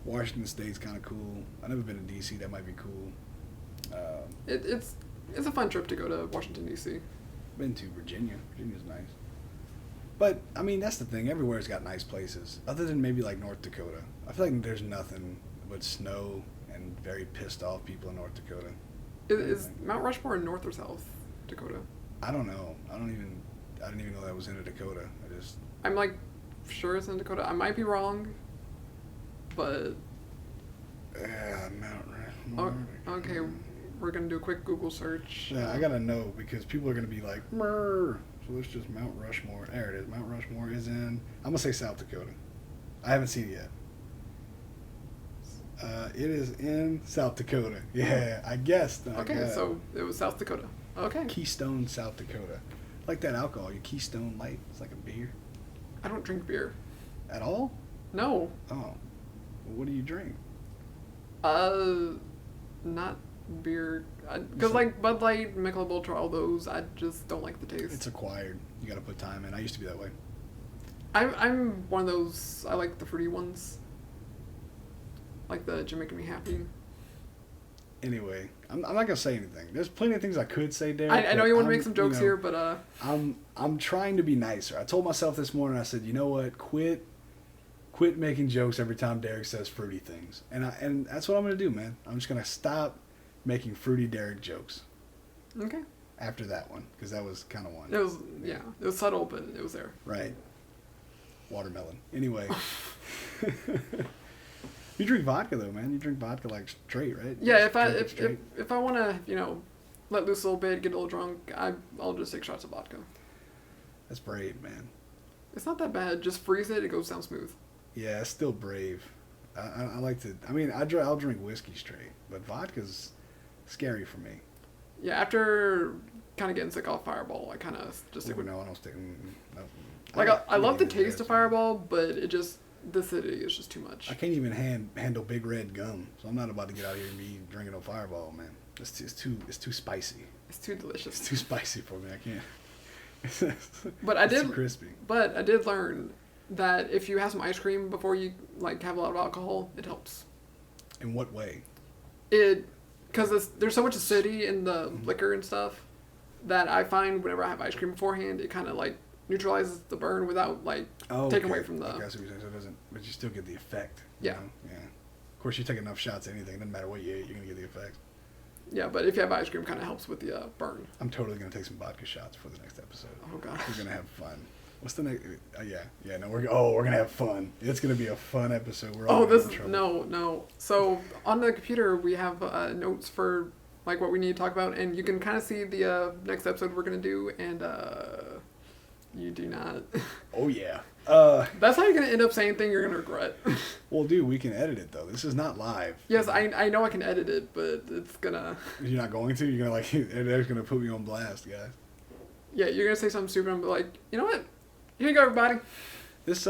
Washington State's kind of cool. I've never been to D.C. That might be cool. It's a fun trip to go to Washington, D.C. Been to Virginia. Virginia's nice. But, I mean, that's the thing. Everywhere's got nice places. Other than maybe, like, North Dakota. I feel like there's nothing but snow and very pissed off people in North Dakota. Is Mount Rushmore in North or South Dakota? I don't know. I didn't even know that was in a Dakota. I'm, like, sure it's in Dakota. I might be wrong, but... Mount Rushmore. Okay, we're going to do a quick Google search. Yeah, I gotta know, because people are gonna be like, Murr. So it's just Mount Rushmore. There it is. Mount Rushmore is in, I'm gonna say South Dakota. I haven't seen it yet. It is in South Dakota. Yeah, I guessed. Okay, so it was South Dakota. Okay. Keystone, South Dakota. Like that alcohol, your Keystone Light. It's like a beer. I don't drink beer. At all? No. Oh. Well, what do you drink? Not beer. Because like Bud Light, Michelob Ultra, all those, I just don't like the taste. It's acquired. You gotta put time in. I used to be that way. I'm one of those, I like the fruity ones. Like the Jamaican Me Happy. Anyway, I'm not gonna say anything. There's plenty of things I could say, Derek. I know you want to make some jokes here, but I'm trying to be nicer. I told myself this morning. I said, you know what? Quit making jokes every time Derek says fruity things, and that's what I'm gonna do, man. I'm just gonna stop making fruity Derek jokes. Okay. After that one, because that was kind of one. It was it was subtle, but it was there. Right. Watermelon. Anyway. You drink vodka though, man. You drink vodka like straight, right? Yeah, if I want to, let loose a little bit, get a little drunk, I'll just take shots of vodka. That's brave, man. It's not that bad. Just freeze it. It goes down smooth. Yeah, it's still brave. I like to. I mean, I'll drink whiskey straight, but vodka's scary for me. Yeah, after kind of getting sick off Fireball, I kind of just stick with. No, I don't stick. No. Like I love the taste of Fireball, but the acidity is just too much. I can't even handle Big Red gum, so I'm not about to get out here and be drinking no Fireball, man. It's too spicy. It's too delicious. It's too spicy for me. I can't. But it's too crispy. But I did learn that if you have some ice cream before you have a lot of alcohol, it helps. In what way? Because there's so much acidity in the liquor and stuff that I find whenever I have ice cream beforehand, it kind of like neutralizes the burn without like taking away from the. Okay, so it doesn't, but you still get the effect. Yeah. Yeah. Of course, you take enough shots of anything, it doesn't matter what you ate, you're gonna get the effect. Yeah, but if you have ice cream, kind of helps with the burn. I'm totally gonna take some vodka shots for the next episode. Oh god. We're gonna have fun. What's the next? Yeah. No, we're gonna have fun. It's gonna be a fun episode. We're all this in trouble. no. So on the computer we have notes for like what we need to talk about, and you can kind of see the next episode we're gonna do, and you do not. Oh yeah. That's how you're gonna end up saying things you're gonna regret. Well, dude, we can edit it though. This is not live. Yes, I know I can edit it, but it's gonna. You're not going to. You're gonna like. They're gonna put me on blast, guys. Yeah, you're gonna say something stupid and be like, you know what? Here you go, everybody. This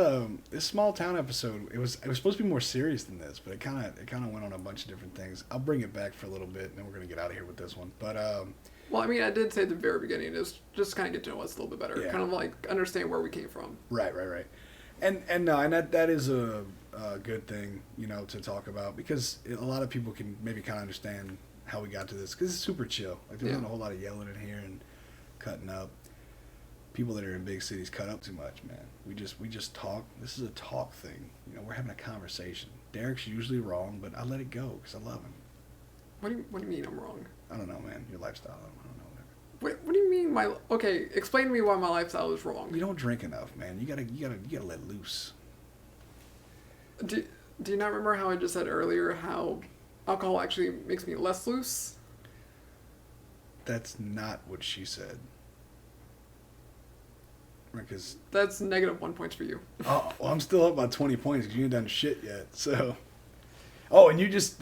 small town episode, it was supposed to be more serious than this, but it kind of went on a bunch of different things. I'll bring it back for a little bit, and then we're gonna get out of here with this one. But well, I mean, I did say at the very beginning is just kind of get to know us a little bit better, Yeah. kind of like understand where we came from. right, and that is a good thing, you know, to talk about, because a lot of people can maybe kind of understand how we got to this, because it's super chill. Like there's not a whole lot of yelling in here and cutting up. People that are in big cities cut up too much, man. We just talk. This is a talk thing. You know, we're having a conversation. Derek's usually wrong, but I let it go because I love him. What do you mean I'm wrong? I don't know, man. Your lifestyle. I don't know. Whatever. Wait, what do you mean okay, explain to me why my lifestyle is wrong. You don't drink enough, man. You gotta let loose. Do you not remember how I just said earlier how alcohol actually makes me less loose? That's not what she said. Because that's -1 point for you. Oh, well, I'm still up by 20 points because you ain't done shit yet. So, oh, and you just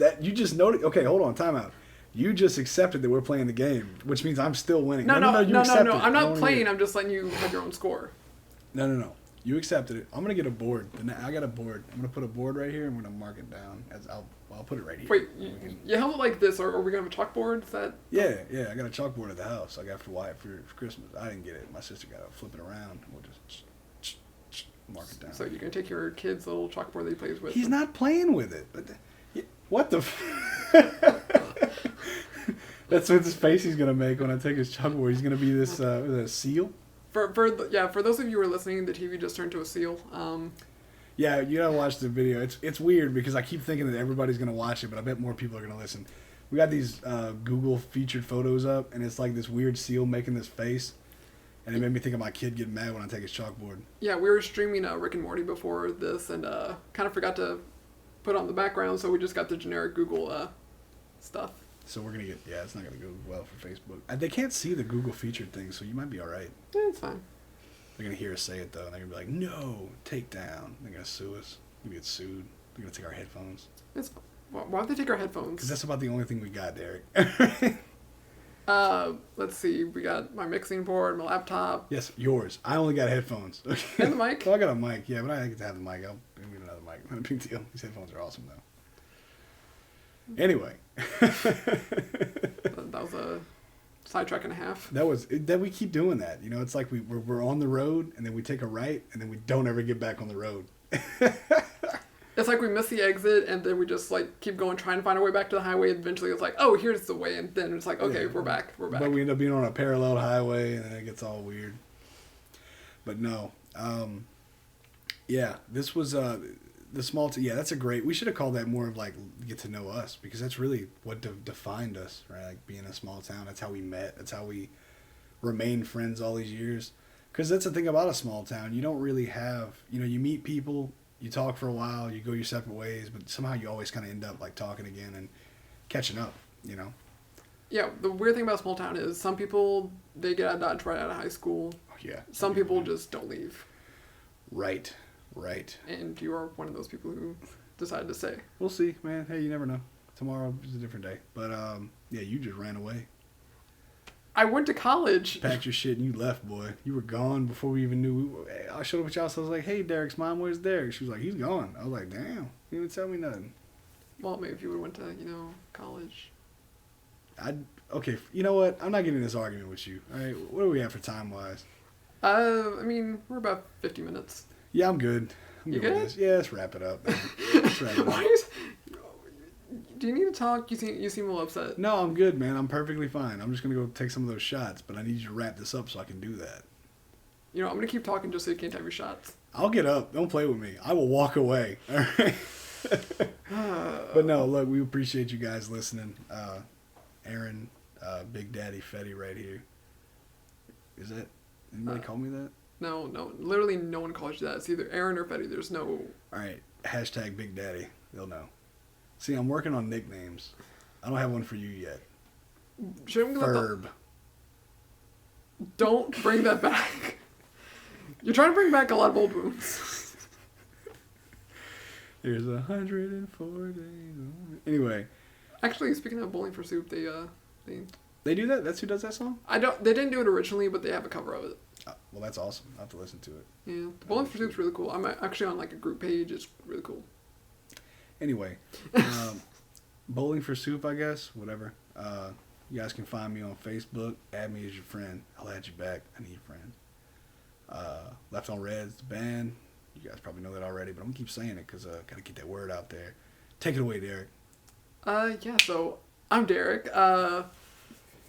noted. Okay, hold on, time out. You just accepted that we're playing the game, which means I'm still winning. No. You accepted it. I'm not Don't playing. worry. I'm just letting you have your own score. No. You accepted it. I'm gonna get a board. I got a board. I'm gonna put a board right here. I'm gonna mark it down. I'll put it right here. Wait, you held it like this, or are we gonna have a chalkboard? Is that? Yeah. I got a chalkboard at the house. I got for Wyatt for Christmas. I didn't get it. My sister got it. Flip it around. We'll just mark it down. So you're gonna take your kid's little chalkboard that he plays with. He's not playing with it. What the? That's what his face he's gonna make when I take his chalkboard. He's gonna be this a seal. For those of you who are listening, the TV just turned to a seal. Yeah, you gotta watch the video. It's weird because I keep thinking that everybody's gonna watch it, but I bet more people are gonna listen. We got these Google featured photos up, and it's like this weird seal making this face, and it made me think of my kid getting mad when I take his chalkboard. Yeah, we were streaming Rick and Morty before this, and kind of forgot to put on the background, so we just got the generic Google stuff. So we're gonna it's not gonna go well for Facebook. They can't see the Google featured thing, so you might be all right. Yeah, it's fine. They're gonna hear us say it though, and they're gonna be like, "No, take down." They're gonna sue us. We get sued. They're gonna take our headphones. Why would they take our headphones? Because that's about the only thing we got, Derek. Let's see. We got my mixing board, my laptop. Yes, yours. I only got headphones. Okay. And the mic. Well, I got a mic, yeah, but I get to have the mic. I'll get another mic. Not a big deal. These headphones are awesome though. Anyway. That was a sidetrack and a half. That we keep doing that. You know, it's like we're on the road and then we take a right and then we don't ever get back on the road. It's like we miss the exit and then we just like keep going, trying to find our way back to the highway. And eventually it's like, oh, here's the way. And then it's like, okay, we're back. But we end up being on a parallel highway and then it gets all weird. But no. Yeah, this was the small that's a great, we should have called that more of like get to know us, because that's really what defined us, right? Like being a small town, that's how we met, that's how we remained friends all these years. Because that's the thing about a small town, you don't really have, you meet people, you talk for a while, you go your separate ways, but somehow you always kind of end up like talking again and catching up, Yeah, the weird thing about a small town is some people, they get out of Dodge right out of high school. Oh, yeah. Some people just don't leave. Right. And you are one of those people who decided to stay. We'll see, man. Hey, you never know. Tomorrow is a different day. But, yeah, you just ran away. I went to college. Packed your shit and you left, boy. You were gone before we even knew. I showed up at y'all, so I was like, hey, Derek's mom, where's Derek? She was like, he's gone. I was like, damn. You didn't even tell me nothing. Well, maybe if you would have went to, college. Okay, you know what? I'm not getting in this argument with you. All right, what do we have for time-wise? I mean, we're about 50 minutes. Yeah, I'm good. You good? With this. Yeah, let's wrap it up. Let's wrap it up. Do Do you need to talk? You seem a little upset. No, I'm good, man. I'm perfectly fine. I'm just gonna go take some of those shots, but I need you to wrap this up so I can do that. You know, I'm gonna keep talking just so you can't have your shots. I'll get up. Don't play with me. I will walk away. All right. But no, look, we appreciate you guys listening. Aaron, Big Daddy Fetty right here. Is that anybody call me that? No, literally no one calls you that. It's either Aaron or Fetty. There's no. All right, hashtag Big Daddy. They'll know. See, I'm working on nicknames. I don't have one for you yet. Shouldn't we Ferb. Don't bring that back. You're trying to bring back a lot of old wounds. There's 104 days. Anyway. Actually, speaking of Bowling for Soup, They do that? That's who does that song? They didn't do it originally, but they have a cover of it. Well, that's awesome. I'll have to listen to it. Yeah, the Bowling for Soup's really cool. I'm actually on like a group page. It's really cool. Anyway, Bowling for Soup, I guess. Whatever. You guys can find me on Facebook. Add me as your friend. I'll add you back. I need a friend. Left on Red's the band. You guys probably know that already, but I'm going to keep saying it because got to get that word out there. Take it away, Derek. Yeah, so I'm Derek.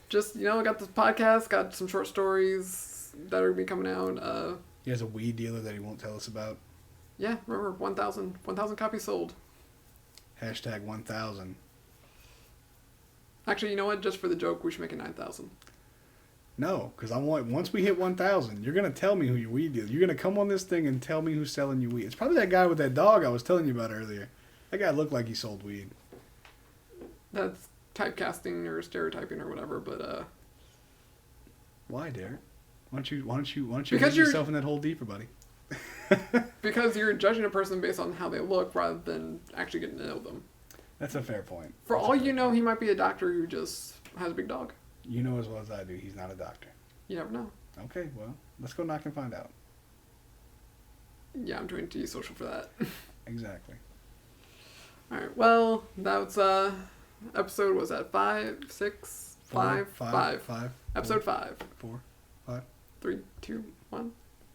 Just, I got this podcast, got some short stories that are going to be coming out. He has a weed dealer that he won't tell us about. Yeah, remember, 1,000 copies sold. Hashtag 1,000. Actually, you know what? Just for the joke, we should make it 9,000. No, because once we hit 1,000, you're going to tell me who your weed dealer. You're going to come on this thing and tell me who's selling you weed. It's probably that guy with that dog I was telling you about earlier. That guy looked like he sold weed. That's typecasting or stereotyping or whatever, but Why, Derek? Why don't you Because get yourself in that hole deeper, buddy? because you're judging a person based on how they look rather than actually getting to know them. That's a fair point. For all you know, he might be a doctor who just has a big dog. You know as well as I do, he's not a doctor. You never know. Okay, well, let's go knock and find out. Yeah, I'm too social for that. Exactly. All right. Well, that was episode. Was that 5, 6, 5, 5? 5. Episode 5. 4, 5. 3, 2, 1.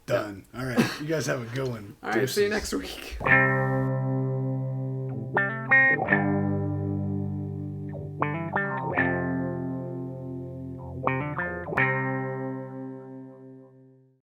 Done. All right. You guys have a good one. All right. See you Deuces. next week.